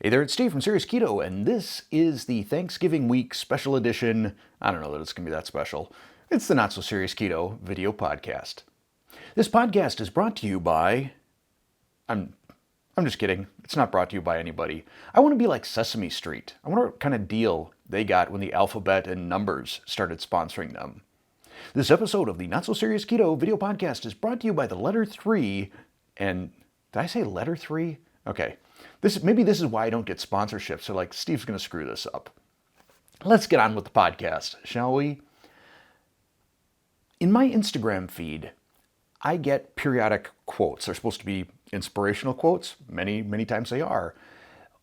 Hey there, it's Steve from Serious Keto, and this is the Thanksgiving week special edition. I don't know that it's going to be that special. It's the Not So Serious Keto video podcast. This podcast is brought to you by... I'm just kidding. It's not brought to you by anybody. I want to be like Sesame Street. I wonder what kind of deal they got when the alphabet and numbers started sponsoring them. This episode of the Not So Serious Keto video podcast is brought to you by the letter 3, and did I say letter 3? Okay. Maybe this is why I don't get sponsorships. So like, Steve's going to screw this up. Let's get on with the podcast, shall we? In my Instagram feed, I get periodic quotes. They're supposed to be inspirational quotes. Many times they are.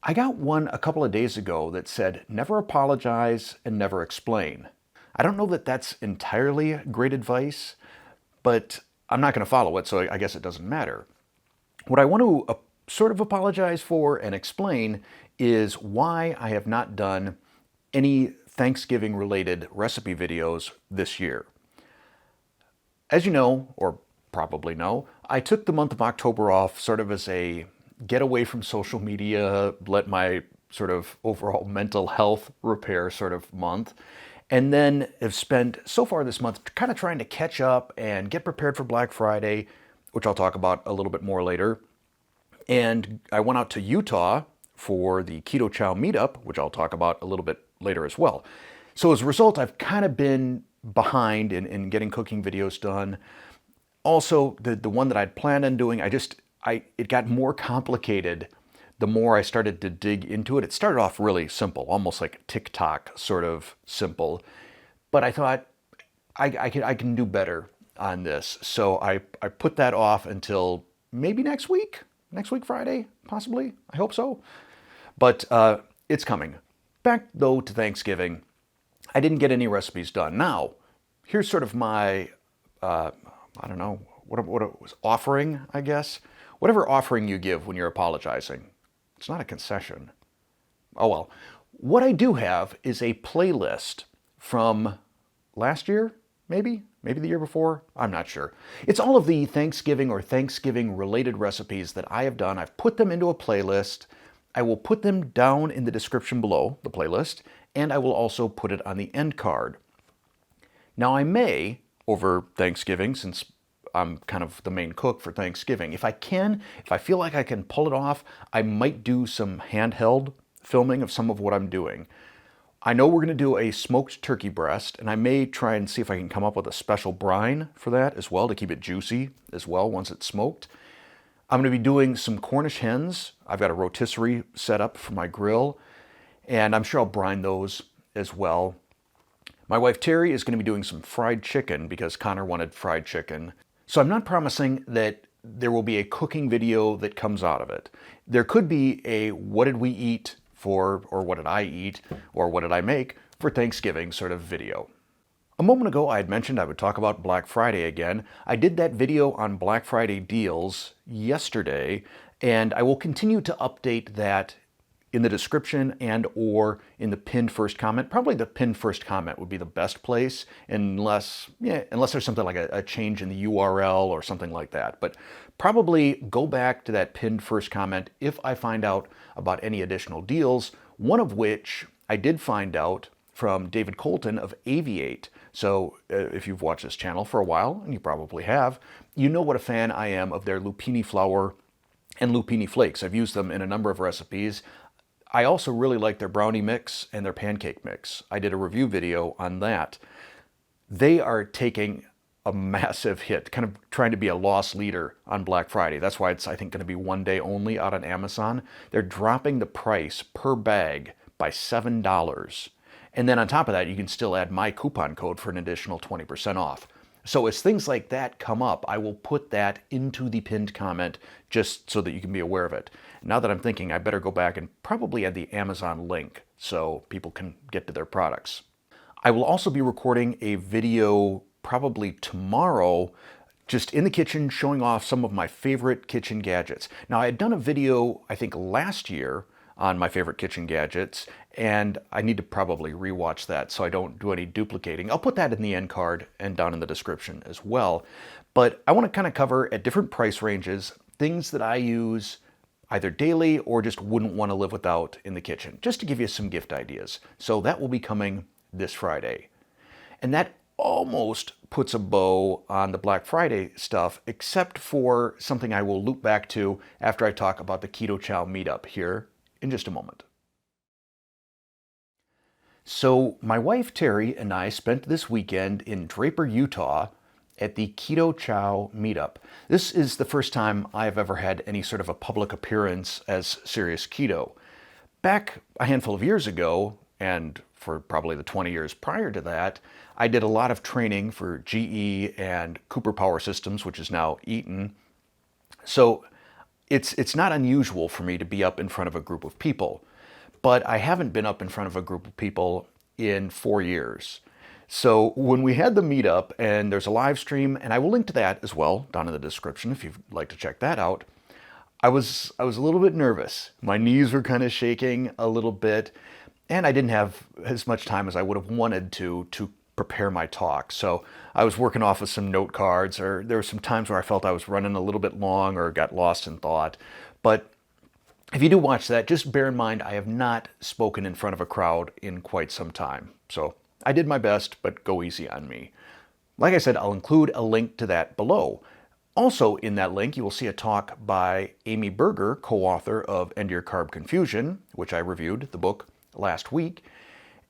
I got one a couple of days ago that said, "Never apologize and never explain." I don't know that that's entirely great advice, but I'm not going to follow it, so I guess it doesn't matter. What I want to sort of apologize for and explain is why I have not done any Thanksgiving-related recipe videos this year. As you know, or probably know, I took the month of October off sort of as a get away from social media, let my sort of overall mental health repair sort of month, and then have spent so far this month kind of trying to catch up and get prepared for Black Friday, which I'll talk about a little bit more later. And I went out to Utah for the Keto Chow meetup, which I'll talk about a little bit later as well. So as a result, I've kind of been behind in getting cooking videos done. Also, the one that I'd planned on doing, it got more complicated the more I started to dig into it. It started off really simple, almost like TikTok sort of simple. But I thought, I can do better on this. So I put that off until maybe next week Friday, possibly. I hope so. But it's coming. Back, though, to Thanksgiving. I didn't get any recipes done. Now, here's sort of my, I don't know, what it was, offering, I guess. Whatever offering you give when you're apologizing. It's not a concession. Oh well. What I do have is a playlist from last year, maybe the year before, I'm not sure. It's all of the Thanksgiving or Thanksgiving-related recipes that I have done. I've put them into a playlist. I will put them down in the description below, the playlist, and I will also put it on the end card. Now I may, over Thanksgiving, since I'm kind of the main cook for Thanksgiving, if I feel like I can pull it off, I might do some handheld filming of some of what I'm doing. I know we're going to do a smoked turkey breast, and I may try and see if I can come up with a special brine for that as well to keep it juicy as well once it's smoked. I'm going to be doing some Cornish hens. I've got a rotisserie set up for my grill, and I'm sure I'll brine those as well. My wife Terry is going to be doing some fried chicken because Connor wanted fried chicken. So I'm not promising that there will be a cooking video that comes out of it. There could be a what did we eat for, or what did I eat, or what did I make for Thanksgiving sort of video. A moment ago I had mentioned I would talk about Black Friday again. I did that video on Black Friday deals yesterday, and I will continue to update that in the description and or in the pinned first comment. Probably the pinned first comment would be the best place, unless there's something like a change in the URL or something like that. But probably go back to that pinned first comment if I find out about any additional deals, one of which I did find out from David Colton of Aviate. So if you've watched this channel for a while, and you probably have, you know what a fan I am of their lupini flour and lupini flakes. I've used them in a number of recipes. I also really like their brownie mix and their pancake mix. I did a review video on that. They are taking a massive hit, kind of trying to be a loss leader on Black Friday. That's why it's, I think, going to be one day only out on Amazon. They're dropping the price per bag by $7. And then on top of that, you can still add my coupon code for an additional 20% off. So as things like that come up, I will put that into the pinned comment just so that you can be aware of it. Now that I'm thinking, I better go back and probably add the Amazon link so people can get to their products. I will also be recording a video probably tomorrow just in the kitchen showing off some of my favorite kitchen gadgets. Now I had done a video, I think last year, on my favorite kitchen gadgets, and I need to probably rewatch that so I don't do any duplicating. I'll put that in the end card and down in the description as well. But I want to kind of cover at different price ranges things that I use either daily or just wouldn't want to live without in the kitchen, just to give you some gift ideas. So that will be coming this Friday. And that almost puts a bow on the Black Friday stuff, except for something I will loop back to after I talk about the Keto Chow meetup here in just a moment. So my wife Terry and I spent this weekend in Draper, Utah at the Keto Chow meetup. This is the first time I've ever had any sort of a public appearance as serious keto. Back a handful of years ago, and for probably the 20 years prior to that, I did a lot of training for GE and Cooper Power Systems, which is now Eaton. So it's not unusual for me to be up in front of a group of people, but I haven't been up in front of a group of people in 4 years. So when we had the meetup, and there's a live stream, and I will link to that as well down in the description if you'd like to check that out, I was a little bit nervous. My knees were kind of shaking a little bit, and I didn't have as much time as I would have wanted to prepare my talk. So I was working off of some note cards, or there were some times where I felt I was running a little bit long or got lost in thought. But if you do watch that, just bear in mind I have not spoken in front of a crowd in quite some time. So I did my best, but go easy on me. Like I said, I'll include a link to that below. Also in that link, you will see a talk by Amy Berger, co-author of End Your Carb Confusion, which I reviewed the book last week.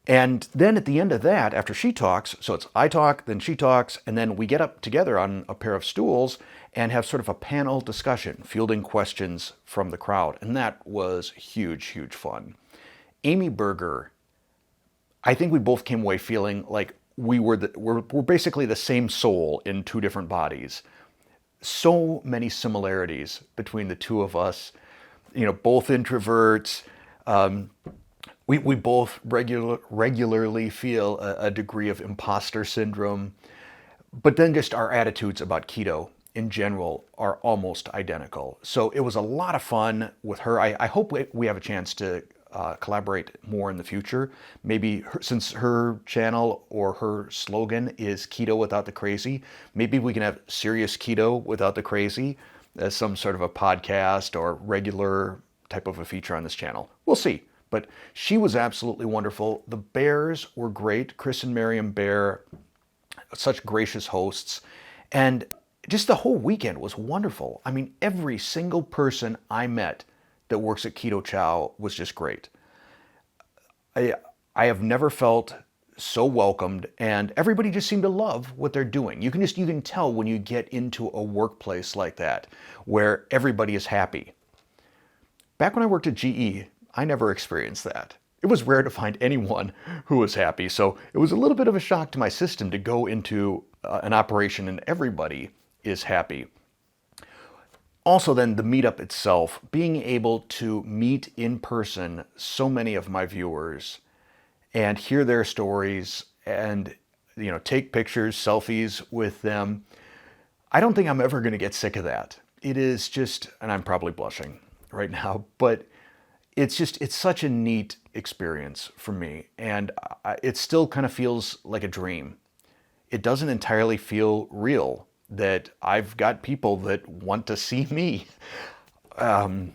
And then at the end of that, after she talks, so it's I talk, then she talks, and then we get up together on a pair of stools and have sort of a panel discussion, fielding questions from the crowd. And that was huge, huge fun. Amy Berger, I think we both came away feeling like we're basically the same soul in two different bodies. So many similarities between the two of us, both introverts. We both regularly feel a degree of imposter syndrome, but then just our attitudes about keto in general are almost identical. So it was a lot of fun with her. I hope we have a chance to collaborate more in the future. Maybe since her channel or her slogan is keto without the crazy, maybe we can have serious keto without the crazy as some sort of a podcast or regular type of a feature on this channel. We'll see. But she was absolutely wonderful. The Bears were great. Chris and Miriam Bear, such gracious hosts. And just the whole weekend was wonderful. I mean, every single person I met that works at Keto Chow was just great. I have never felt so welcomed, and everybody just seemed to love what they're doing. You can tell when you get into a workplace like that, where everybody is happy. Back when I worked at GE, I never experienced that. It was rare to find anyone who was happy, so it was a little bit of a shock to my system to go into an operation and everybody is happy. Also then, the meetup itself, being able to meet in person so many of my viewers and hear their stories and take pictures, selfies with them. I don't think I'm ever going to get sick of that. It is just, and I'm probably blushing right now, but it's such a neat experience for me, and it still kind of feels like a dream. It doesn't entirely feel real that I've got people that want to see me. I'm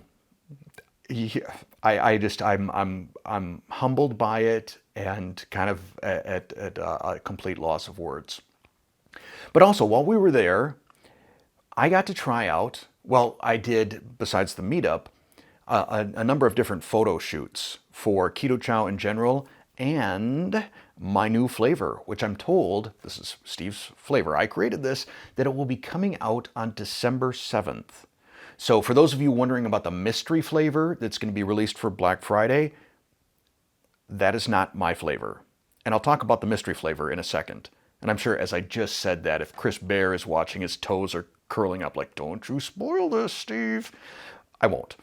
humbled by it and kind of at a complete loss of words. But also, while we were there, I got to try out, well, I did, besides the meetup, a number of different photo shoots for Keto Chow in general and my new flavor, which I'm told, this is Steve's flavor, I created this, that it will be coming out on December 7th. So for those of you wondering about the mystery flavor that's going to be released for Black Friday, that is not my flavor. And I'll talk about the mystery flavor in a second. And I'm sure as I just said that, if Chris Bear is watching, his toes are curling up like, don't you spoil this, Steve. I won't.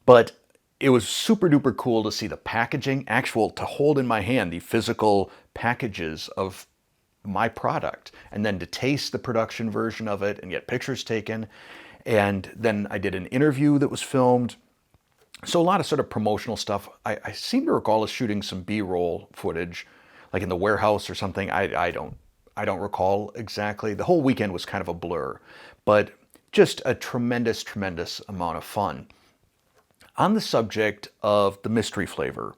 But it was super duper cool to see the packaging, to hold in my hand the physical packages of my product, and then to taste the production version of it and get pictures taken. And then I did an interview that was filmed. So a lot of sort of promotional stuff. I seem to recall us shooting some B-roll footage, like in the warehouse or something. I don't recall exactly. The whole weekend was kind of a blur, but just a tremendous, tremendous amount of fun. on the subject of the mystery flavor.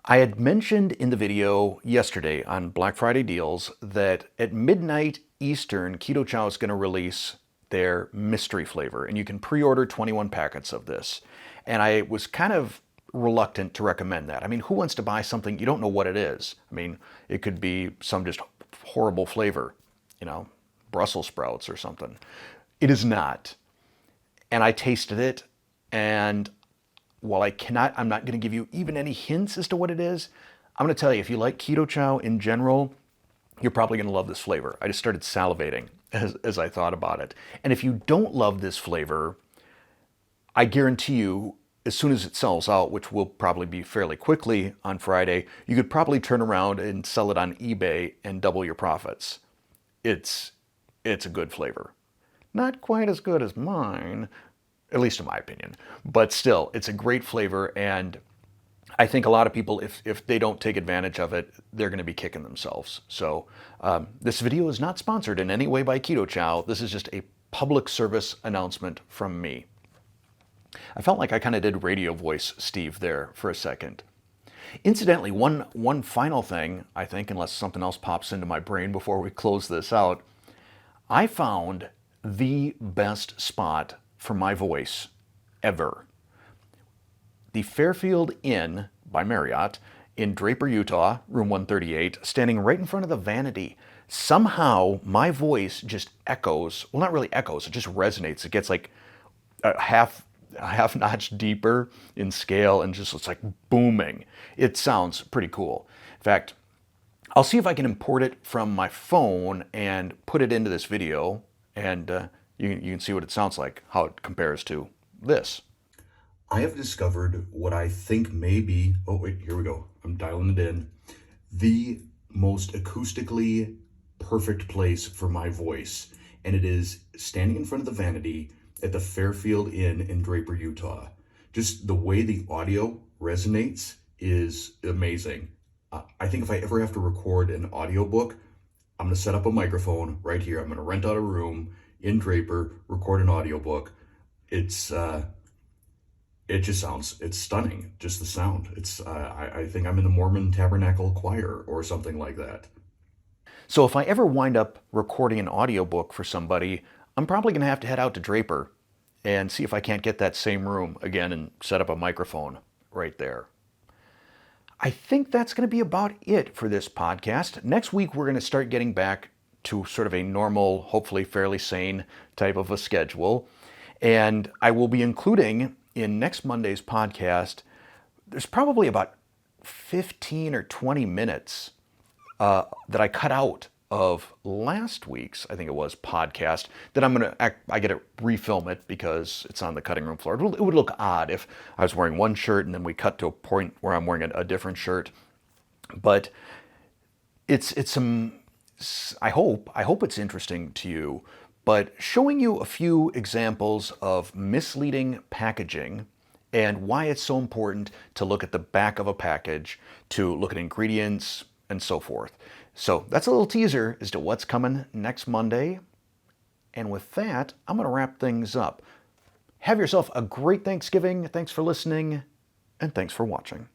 I had mentioned in the video yesterday on Black Friday deals that at midnight Eastern, Keto Chow is going to release their mystery flavor, and you can pre-order 21 packets of this. And I was kind of reluctant to recommend that. I mean, who wants to buy something you don't know what it is? I mean, it could be some just horrible flavor, Brussels sprouts or something. It is not. And I tasted it, and while I'm not going to give you even any hints as to what it is, I'm going to tell you, if you like Keto Chow in general, you're probably going to love this flavor. I just started salivating as I thought about it. And if you don't love this flavor, I guarantee you, as soon as it sells out, which will probably be fairly quickly on Friday, you could probably turn around and sell it on eBay and double your profits. It's a good flavor. Not quite as good as mine, at least in my opinion, but still, it's a great flavor, and I think a lot of people, if they don't take advantage of it, they're going to be kicking themselves. So this video is not sponsored in any way by Keto Chow. This is just a public service announcement from me. I felt like I kind of did radio voice Steve there for a second. Incidentally, one final thing, I think, unless something else pops into my brain before we close this out, I found the best spot for my voice ever. The Fairfield Inn by Marriott in Draper, Utah, room 138, standing right in front of the vanity. Somehow my voice just echoes, well, not really echoes, it just resonates. It gets like a half notch deeper in scale, and just it's like booming. It sounds pretty cool. In fact, I'll see if I can import it from my phone and put it into this video, and you can see what it sounds like, how it compares to this. I have discovered what I think may be, oh wait, here we go, I'm dialing it in, the most acoustically perfect place for my voice. And it is standing in front of the vanity at the Fairfield Inn in Draper, Utah. Just the way the audio resonates is amazing. I think if I ever have to record an audiobook, I'm gonna set up a microphone right here. I'm gonna rent out a room in Draper, record an audiobook. It just sounds, it's stunning, just the sound. I think I'm in the Mormon Tabernacle Choir or something like that. So if I ever wind up recording an audiobook for somebody, I'm probably gonna have to head out to Draper and see if I can't get that same room again and set up a microphone right there. I think that's going to be about it for this podcast. Next week, we're going to start getting back to sort of a normal, hopefully fairly sane type of a schedule. And I will be including in next Monday's podcast, there's probably about 15 or 20 minutes that I cut out of last week's, I think it was, podcast that I get to refilm it because it's on the cutting room floor. It would look odd if I was wearing one shirt and then we cut to a point where I'm wearing a different shirt. But it's some, I hope it's interesting to you, but showing you a few examples of misleading packaging and why it's so important to look at the back of a package, to look at ingredients and so forth. So that's a little teaser as to what's coming next Monday. And with that, I'm going to wrap things up. Have yourself a great Thanksgiving. Thanks for listening, and thanks for watching.